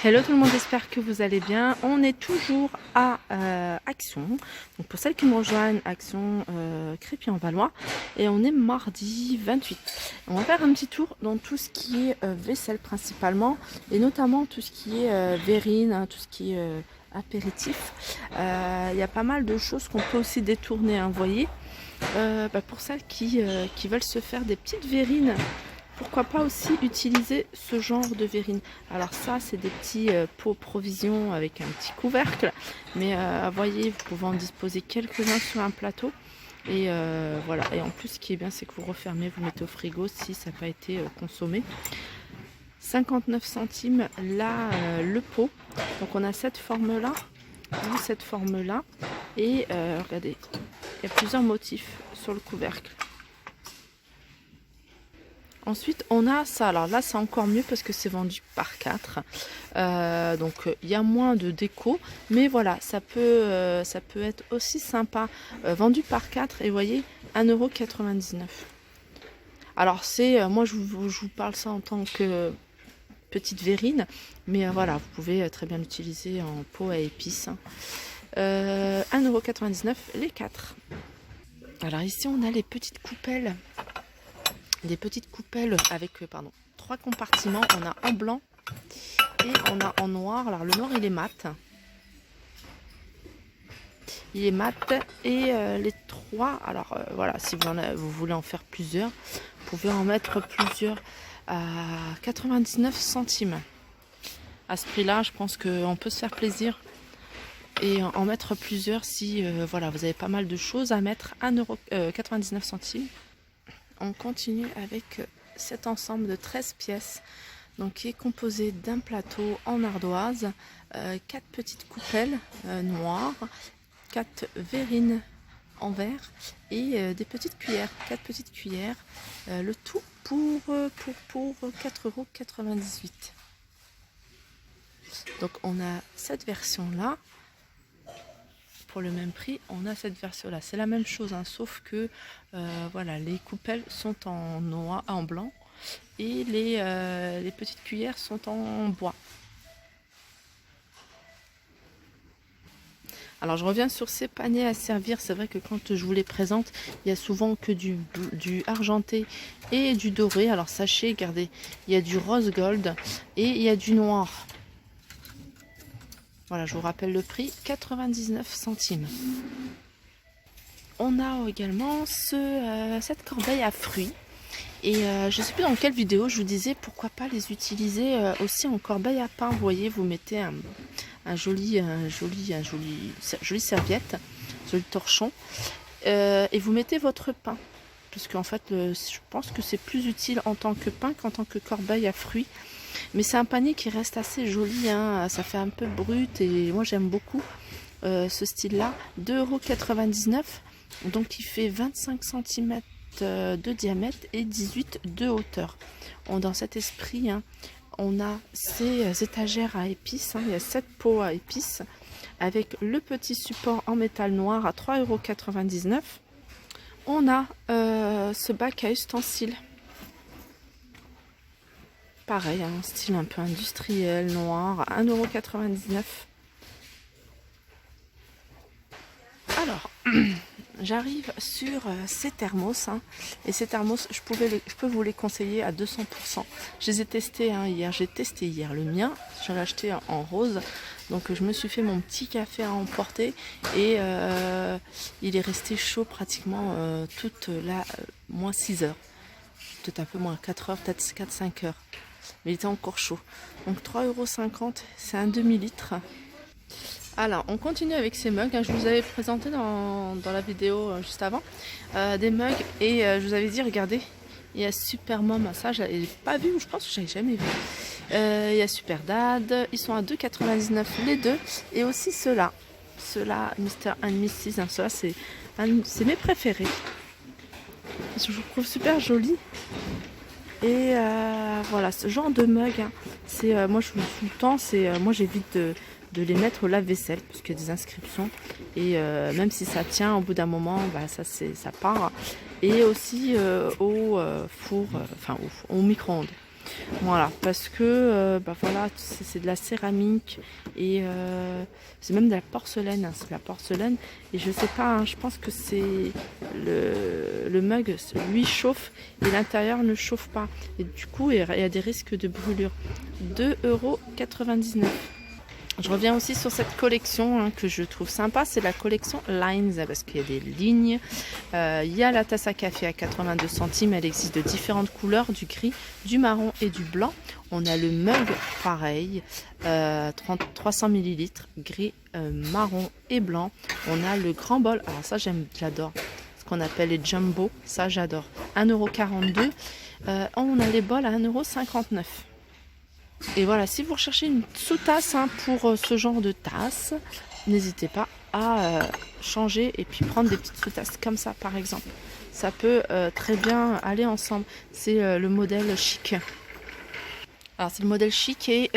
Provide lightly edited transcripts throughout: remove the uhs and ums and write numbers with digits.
Hello tout le monde, j'espère que vous allez bien. On est toujours à Action. Donc pour celles qui me rejoignent, Action Crépy-en-Valois. Et on est mardi 28. On va faire un petit tour dans tout ce qui est vaisselle principalement. Et notamment tout ce qui est verrine, hein, tout ce qui est apéritif. Il y a pas mal de choses qu'on peut aussi détourner, hein, vous voyez. Pour celles qui veulent se faire des petites verrines. Pourquoi pas aussi utiliser ce genre de verrine. Alors ça, c'est des petits pots provisions avec un petit couvercle. Mais voyez, vous pouvez en disposer quelques-uns sur un plateau. Et voilà. Et en plus, ce qui est bien, c'est que vous refermez, vous mettez au frigo si ça n'a pas été consommé. 59 centimes là, le pot. Donc on a cette forme-là ou cette forme-là. Et regardez, il y a plusieurs motifs sur le couvercle. Ensuite, on a ça. Alors là, c'est encore mieux parce que c'est vendu par 4. Donc, il y a moins de déco. Mais voilà, ça peut être aussi sympa. Vendu par 4 et vous voyez, 1,99 €. Alors, moi, je vous parle ça en tant que petite verrine. Mais voilà, vous pouvez très bien l'utiliser en pot à épices. 1,99 € les 4. Alors ici, on a les petites coupelles. Des petites coupelles avec 3 compartiments. On a en blanc et on a en noir. Alors le noir, il est mat. Il est mat et les 3. Alors voilà, si vous voulez en faire plusieurs, vous pouvez en mettre plusieurs à 99 centimes. À ce prix-là, je pense qu'on peut se faire plaisir et en mettre plusieurs si voilà, vous avez pas mal de choses à mettre. 1,99 €. On continue avec cet ensemble de 13 pièces, donc qui est composé d'un plateau en ardoise, 4 petites coupelles noires, 4 verrines en verre et des petites cuillères, 4 petites cuillères, le tout pour 4,98 €. Donc on a cette version là. Pour le même prix, on a cette version là. C'est la même chose, hein, sauf que voilà, les coupelles sont en noir, en blanc et les petites cuillères sont en bois. Alors je reviens sur ces paniers à servir. C'est vrai que quand je vous les présente, il y a souvent que du argenté et du doré. Alors sachez, regardez, il y a du rose gold et il y a du noir. Voilà, je vous rappelle le prix, 99 centimes. On a également cette corbeille à fruits. Et je ne sais plus dans quelle vidéo je vous disais pourquoi pas les utiliser aussi en corbeille à pain. Vous voyez, vous mettez un joli serviette, joli torchon, et vous mettez votre pain. Parce qu'en fait, je pense que c'est plus utile en tant que pain qu'en tant que corbeille à fruits. Mais c'est un panier qui reste assez joli, hein. Ça fait un peu brut et moi j'aime beaucoup ce style-là. 2,99 €, donc il fait 25 cm de diamètre et 18 de hauteur. Dans cet esprit, hein, on a ces étagères à épices, hein. Il y a 7 pots à épices avec le petit support en métal noir à 3,99 €. On a ce bac à ustensiles. Pareil, un style un peu industriel, noir, 1,99 €. Alors, j'arrive sur ces thermos. Hein, et ces thermos, je peux vous les conseiller à 200%. Je les ai testés hier. J'ai testé hier le mien. Je l'ai acheté en rose. Donc, je me suis fait mon petit café à emporter. Et il est resté chaud pratiquement toute la moins 6 heures. Peut-être un peu moins 4 heures, peut-être 4-5 heures. Mais il était encore chaud. Donc 3,50 €, c'est un demi-litre. Alors, on continue avec ces mugs. Je vous avais présenté dans la vidéo juste avant des mugs. Et je vous avais dit, regardez, il y a Super Mom. Ça, je n'avais pas vu, ou je pense que je n'avais jamais vu. Il y a Super Dad. Ils sont à 2,99 € les deux. Et aussi ceux-là. Ceux-là, Mr. and Mrs. Ceux-là, c'est mes préférés. Je vous trouve super jolis. Et voilà, ce genre de mug, hein, c'est moi je vous dis tout le temps, moi j'évite de les mettre au lave-vaisselle parce qu'il y a des inscriptions et même si ça tient au bout d'un moment, ça part. Et aussi au four, au micro-ondes. Voilà, parce que bah voilà, c'est de la céramique et c'est même de la porcelaine, hein, c'est de la porcelaine. Et je sais pas, hein, je pense que c'est le mug, lui chauffe et l'intérieur ne chauffe pas. Et du coup, il y a des risques de brûlure. 2,99 €. Je reviens aussi sur cette collection hein, que je trouve sympa, c'est la collection Lines, parce qu'il y a des lignes. Il y a la tasse à café à 82 centimes, elle existe de différentes couleurs, du gris, du marron et du blanc. On a le mug pareil, 300 ml, gris, marron et blanc. On a le grand bol, alors ça j'adore, ce qu'on appelle les jumbo, ça j'adore, 1,42 €. On a les bols à 1,59 €. Et voilà, si vous recherchez une sous-tasse hein, pour ce genre de tasse, n'hésitez pas à changer et puis prendre des petites sous-tasses comme ça par exemple. Ça peut très bien aller ensemble. C'est le modèle chic. Alors c'est le modèle chic et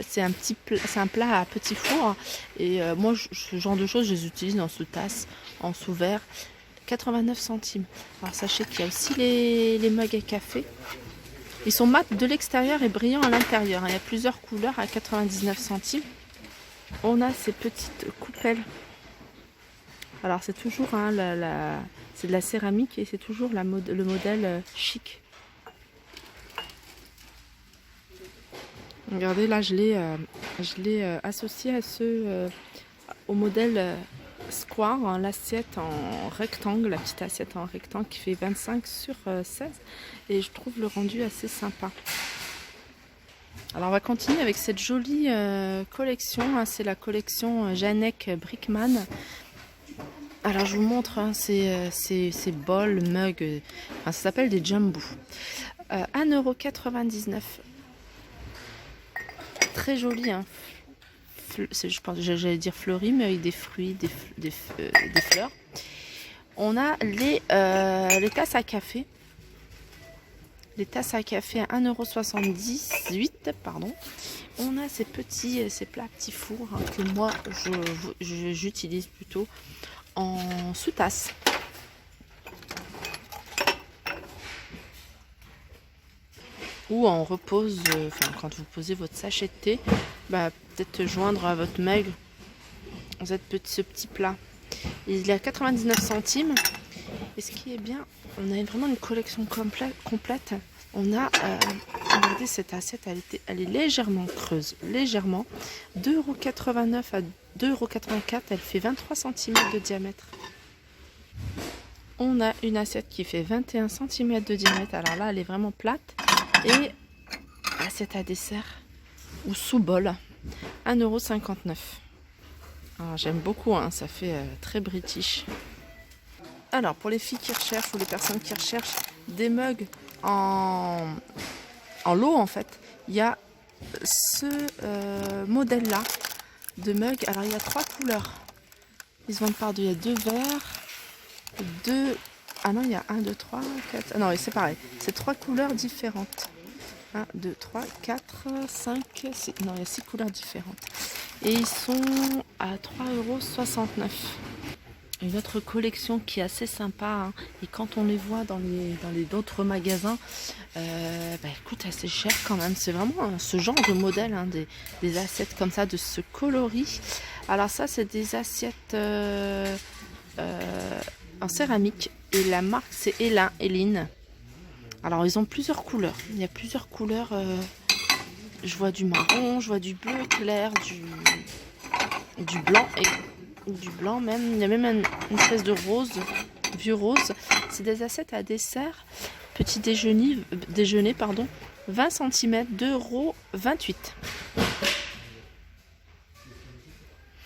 c'est un plat à petit four. Et moi ce genre de choses je les utilise en sous-tasse, en sous-verre. 89 centimes. Alors sachez qu'il y a aussi les mugs à café. Ils sont mat de l'extérieur et brillants à l'intérieur. Il y a plusieurs couleurs à 99 centimes. On a ces petites coupelles. Alors c'est toujours hein, c'est de la céramique et c'est toujours le modèle chic. Regardez là, je l'ai associé à au modèle Square, hein, l'assiette en rectangle, la petite assiette en rectangle qui fait 25 sur 16 et je trouve le rendu assez sympa. Alors on va continuer avec cette jolie collection, hein, c'est la collection Janek Brickman. Alors je vous montre hein, ces bols, mugs, enfin, ça s'appelle des jumbo. 1,99 €. Très joli, hein. Je pense, j'allais dire fleuri, mais avec des fruits, des fleurs. On a les tasses à café. Les tasses à café à 1,78 €, pardon. On a ces plats petits fours hein, que moi j'utilise plutôt en sous-tasse. Ou en repose, quand vous posez votre sachet de thé, bah, peut-être joindre à votre mug ce petit plat. Il est à 99 centimes. Et ce qui est bien, on a vraiment une collection complète. On a, regardez cette assiette, elle est légèrement creuse, légèrement. 2,89 € à 2,84 €, elle fait 23 cm de diamètre. On a une assiette qui fait 21 cm de diamètre. Alors là, elle est vraiment plate. Et assiette à dessert ou sous bol, 1,59 €. Alors j'aime beaucoup, hein, ça fait très british. Alors pour les filles qui recherchent ou les personnes qui recherchent des mugs en lot en fait, il y a ce modèle là de mug. Alors il y a 3 couleurs. Ils se vendent par deux. Il y a 2 verts, 2... Ah non, il y a 1, 2, 3, 4... Ah non, c'est pareil. C'est 3 couleurs différentes. 1, 2, 3, 4, 5, 6... Non, il y a 6 couleurs différentes. Et ils sont à 3,69 €. Une autre collection qui est assez sympa. Hein, et quand on les voit dans les d'autres magasins, bah écoute, assez cher quand même. C'est vraiment ce genre de modèle, hein, des assiettes comme ça, de ce coloris. Alors ça, c'est des assiettes en céramique. Et la marque, c'est Eline. Alors, ils ont plusieurs couleurs. Il y a plusieurs couleurs. Je vois du marron, je vois du bleu clair, du blanc et du blanc même. Il y a même une espèce de rose, vieux rose. C'est des assiettes à dessert. Petit déjeuner, pardon. 20 cm, 2,28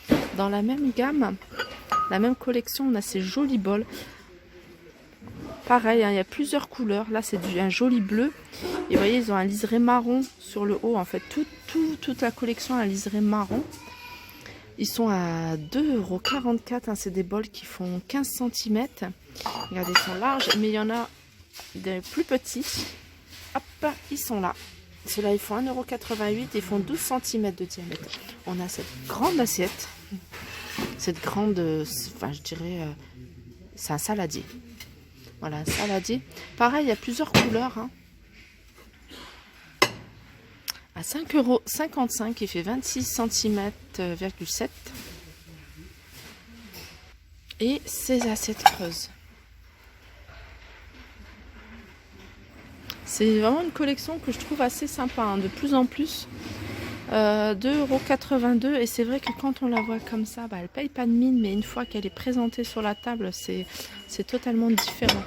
€. Dans la même gamme, la même collection, on a ces jolis bols. Pareil, hein, il y a plusieurs couleurs. Là, c'est un joli bleu. Et vous voyez, ils ont un liseré marron sur le haut. En fait, toute la collection a un liseré marron. Ils sont à 2,44 €. Hein, c'est des bols qui font 15 cm. Regardez, ils sont larges. Mais il y en a des plus petits. Hop, ils sont là. Ceux-là, ils font 1,88 € et ils font 12 cm de diamètre. On a cette grande assiette. Cette grande, enfin, je dirais, c'est un saladier. Voilà, un saladier. Pareil, il y a plusieurs couleurs. Hein. à 5,55 €. Il fait 26 cm,7. Et ces assiettes creuses. C'est vraiment une collection que je trouve assez sympa, hein, de plus en plus. 2,82 €. Et c'est vrai que quand on la voit comme ça, bah, elle paye pas de mine, mais une fois qu'elle est présentée sur la table, c'est totalement différent.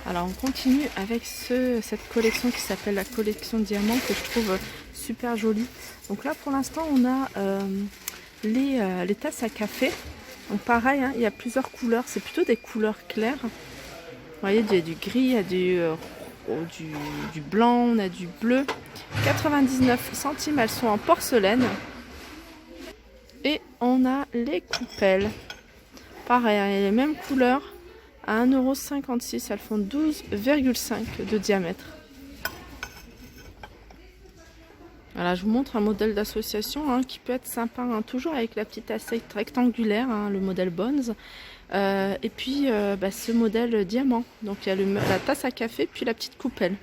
Alors on continue avec cette collection qui s'appelle la collection diamant, que je trouve super jolie. Donc là pour l'instant on a les tasses à café. Donc pareil, hein, il y a plusieurs couleurs, c'est plutôt des couleurs claires. Vous voyez, il y a du gris, il y a du blanc, on a du bleu. 99 centimes, elles sont en porcelaine. Et on a les coupelles. Pareil, hein, il y a les mêmes couleurs. À 1,56 €, elles font 12,5 de diamètre. Voilà, je vous montre un modèle d'association, hein, qui peut être sympa, hein, toujours avec la petite assiette rectangulaire, hein, le modèle Bones. Et puis ce modèle diamant. Donc il y a la tasse à café, puis la petite coupelle.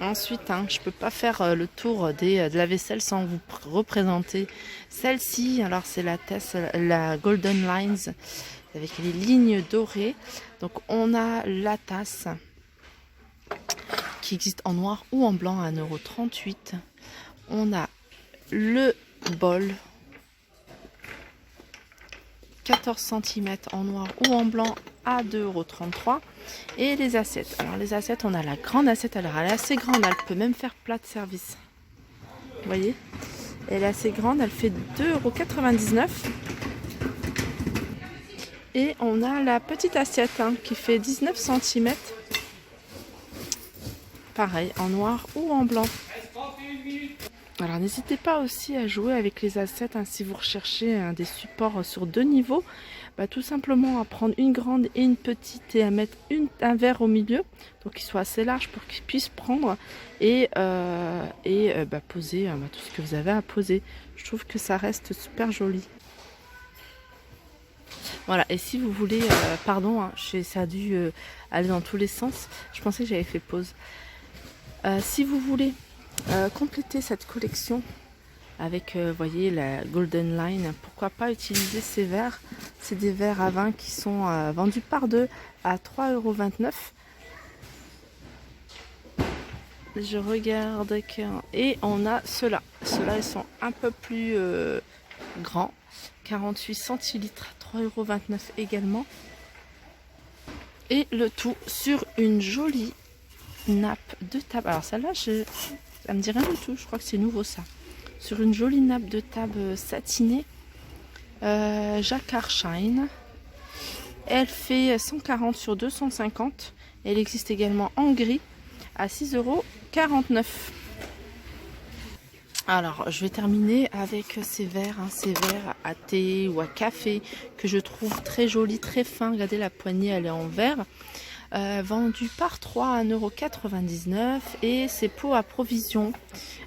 Ensuite, hein, je ne peux pas faire le tour de la vaisselle sans vous représenter celle-ci. Alors c'est la tasse, la Golden Lines, avec les lignes dorées. Donc on a la tasse qui existe en noir ou en blanc à 1,38 €. On a le bol 14 cm en noir ou en blanc à 2,33 €. Et les assiettes. Alors les assiettes, on a la grande assiette, alors elle est assez grande, elle peut même faire plat de service. Vous voyez, elle est assez grande, elle fait 2,99 €. Et on a la petite assiette, hein, qui fait 19 cm. Pareil, en noir ou en blanc. Alors n'hésitez pas aussi à jouer avec les assiettes, hein, si vous recherchez des supports sur 2 niveaux. Bah, tout simplement à prendre une grande et une petite et à mettre un verre au milieu, donc qu'il soit assez large pour qu'il puisse prendre et poser tout ce que vous avez à poser. Je trouve que ça reste super joli. Voilà, et si vous voulez, pardon, hein, ça a dû aller dans tous les sens, je pensais que j'avais fait pause. Si vous voulez compléter cette collection avec, voyez, la Golden Line, pourquoi pas utiliser ces verres. C'est des verres à vin qui sont vendus par deux à 3,29 €. Je regarde, et on a ceux-là. Ceux-là, ils sont un peu plus grands. 48 centilitres, 3,29 € également. Et le tout sur une jolie nappe de table. Alors celle-là, ça me dit rien du tout. Je crois que c'est nouveau ça. Sur une jolie nappe de table satinée, Jacquard Shine. Elle fait 140 sur 250. Elle existe également en gris à 6,49 €. Alors, je vais terminer avec ces verres, hein, ces verres à thé ou à café que je trouve très jolis, très fins. Regardez, la poignée, elle est en verre. Vendu par 3 à 1,99 € et c'est pot à provision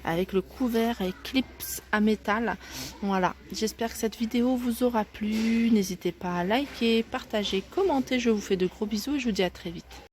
avec le couvert et clips à métal. Voilà, j'espère que cette vidéo vous aura plu. N'hésitez pas à liker, partager, commenter. Je vous fais de gros bisous et je vous dis à très vite.